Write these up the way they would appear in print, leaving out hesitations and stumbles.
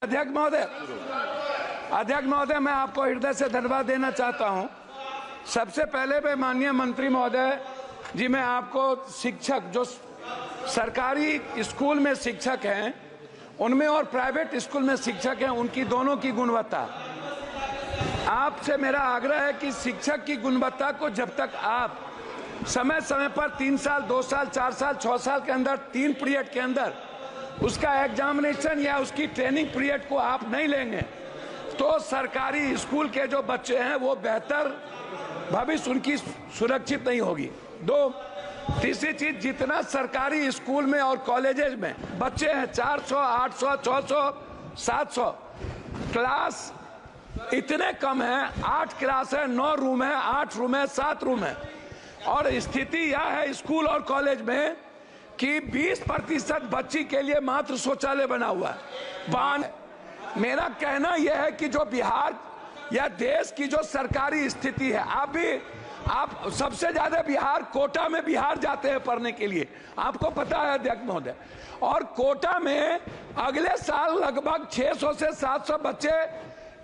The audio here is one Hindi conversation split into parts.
अध्यक्ष महोदय, मैं आपको हृदय से धन्यवाद देना चाहता हूं। सबसे पहले मैं माननीय मंत्री महोदय जी, मैं आपको शिक्षक जो सरकारी स्कूल में शिक्षक हैं उनमें और प्राइवेट स्कूल में शिक्षक हैं, उनकी दोनों की गुणवत्ता, आपसे मेरा आग्रह है कि शिक्षक की गुणवत्ता को जब तक आप समय समय पर 3 साल, 2 साल, 4 साल, 6 साल के अंदर 3 पीरियड के अंदर उसका एग्जामिनेशन या उसकी ट्रेनिंग पीरियड को आप नहीं लेंगे तो सरकारी स्कूल के जो बच्चे हैं वो बेहतर भविष्य उनकी सुरक्षित नहीं होगी। तीसरी चीज, जितना सरकारी स्कूल में और कॉलेजेस में बच्चे हैं 400, 800, 600, 700, क्लास इतने कम है। 8 क्लास है, 9 रूम है, 8 रूम है, 7 रूम है, और स्थिति यह है स्कूल और कॉलेज में कि 20% बच्ची के लिए मात्र शौचालय बना हुआ है। मेरा कहना यह है कि जो बिहार या देश की जो सरकारी स्थिति है, आप सबसे ज्यादा बिहार कोटा में बिहार जाते हैं पढ़ने के लिए, आपको पता है अध्यक्ष महोदय, और कोटा में अगले साल लगभग 600 से 700 बच्चे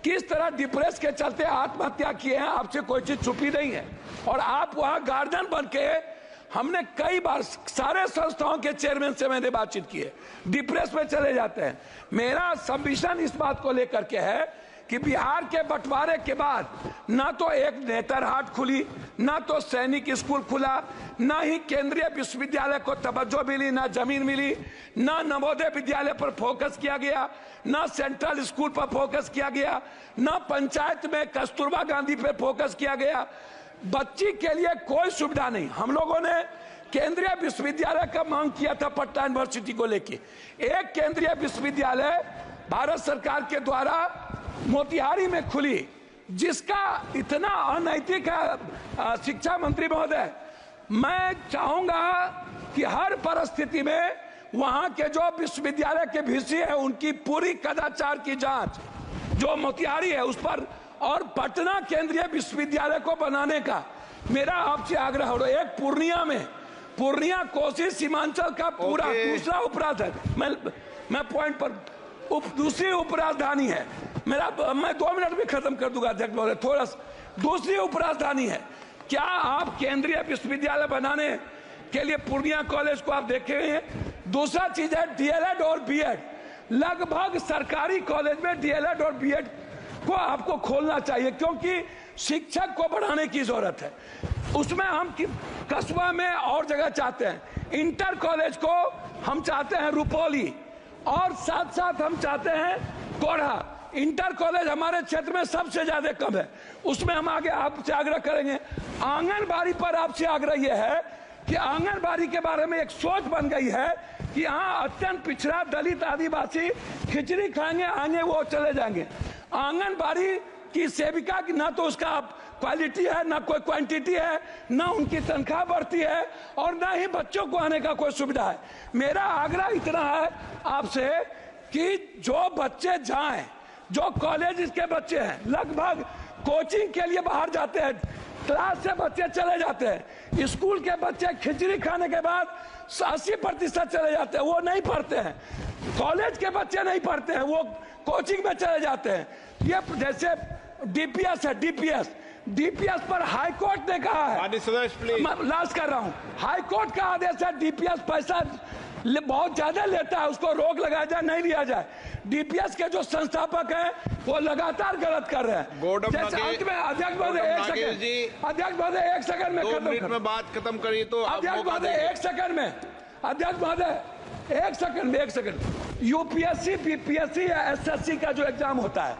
किस तरह डिप्रेस के चलते आत्महत्या किए हैं, आपसे कोई चीज छुपी नहीं है। और आप वहां गार्जियन बन के, हमने कई बार सारे संस्थाओं के चेयरमैन से मैंने बातचीत की है, डिप्रेस में चले जाते हैं। मेरा सबमिशन इस बात को लेकर के है कि बिहार के बंटवारे के बाद ना तो एक नेतरहाट खुली, ना तो सैनिक स्कूल खुला, ना ही केंद्रीय विश्वविद्यालय को तवज्जो मिली, ना जमीन मिली, ना नवोदय विद्यालय पर फोकस किया गया, ना सेंट्रल स्कूल पर फोकस किया गया, ना पंचायत में कस्तूरबा गांधी पर फोकस किया गया। बच्ची के लिए कोई सुविधा नहीं। हम लोगों ने केंद्रीय विश्वविद्यालय का मांग किया था पटना यूनिवर्सिटी को लेके। एक केंद्रीय विश्वविद्यालय भारत सरकार के द्वारा मोतिहारी में खुली, जिसका इतना अनैतिक है। शिक्षा मंत्री महोदय, मैं चाहूंगा कि हर परिस्थिति में वहां के जो विश्वविद्यालय के वीसी है उनकी पूरी कदाचार की जांच जो मोतिहारी है उस पर, और पटना केंद्रीय विश्वविद्यालय को बनाने का मेरा आपसे आग्रह हो। एक पूर्णिया कोसी सीमांचल का पूरा दूसरा उपराजधानी, मैं पॉइंट पर दूसरी उपराजधानी है मेरा, मैं 2 मिनट में खत्म कर दूंगा अध्यक्ष महोदय, थोड़ा दूसरी उपराजधानी है। क्या आप केंद्रीय विश्वविद्यालय बनाने के लिए पूर्णिया कॉलेज को आप देखे हैं? दूसरा चीज है डीएलएड और बीएड। लगभग सरकारी कॉलेज में डीएलएड और बीएड को आपको खोलना चाहिए, क्योंकि शिक्षक को बढ़ाने की जरूरत है। उसमें हम कस्बा में और जगह चाहते हैं, इंटर कॉलेज को हम चाहते हैं रुपौली, और साथ साथ हम चाहते हैं कोढ़ा। इंटर कॉलेज हमारे क्षेत्र में सबसे ज्यादा कम है, उसमें हम आगे आपसे आग्रह करेंगे। आंगनबाड़ी पर आपसे आग्रह यह है कि आंगनबाड़ी के बारे में एक सोच बन गई है कि यहाँ अत्यंत पिछड़ा दलित आदिवासी खिचड़ी खाएंगे, आगे वो चले जाएंगे। आंगनबाड़ी की सेविका की ना तो उसका क्वालिटी है, ना कोई क्वांटिटी है, ना उनकी तनख्वाह बढ़ती है, और ना ही बच्चों को आने का कोई सुविधा है। मेरा आग्रह इतना है आपसे कि जो बच्चे जाएं, जो कॉलेज के बच्चे हैं, लगभग कोचिंग के लिए बाहर जाते हैं, क्लास से बच्चे चले जाते हैं, स्कूल के बच्चे खिचड़ी खाने के बाद 80% चले जाते हैं, वो नहीं पढ़ते हैं। कॉलेज के बच्चे नहीं पढ़ते हैं, वो कोचिंग में चले जाते हैं। ये जैसे डीपीएस है, डीपीएस पर हाई कोर्ट ने कहा है, लास्ट कर रहा हूं, हाई कोर्ट का आदेश है डीपीएस पैसा बहुत ज्यादा लेता है, उसको रोक लगाया जाए, नहीं लिया जाए। डीपीएस के जो संस्थापक हैं वो लगातार गलत कर रहे हैं। जैसे अंत में अध्यक्ष महोदय एक सेकंड में खत्म में बात खत्म करिए तो अध्यक्ष महोदय एक सेकंड यूपीएससी, बीपीएससी या एसएससी का जो एग्जाम होता है,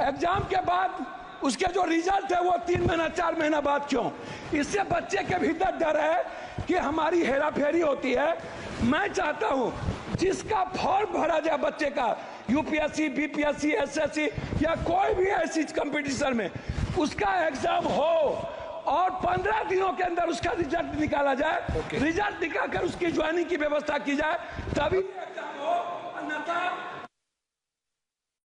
एग्जाम के बाद उसके जो रिजल्ट है वो 3 महीना 4 महीना बाद क्यों? इससे बच्चे के भीतर डर है कि हमारी हेराफेरी होती है। मैं चाहता हूं जिसका फॉर्म भरा जाए बच्चे का, यूपीएससी, बीपीएससी, एसएससी या कोई भी ऐसी कंपटीशन में, उसका एग्जाम हो और 15 दिनों के अंदर उसका रिजल्ट निकाला जाए। रिजल्ट निकालकर उसकी ज्वाइनिंग की व्यवस्था की जाए, तभी एग्जाम हो।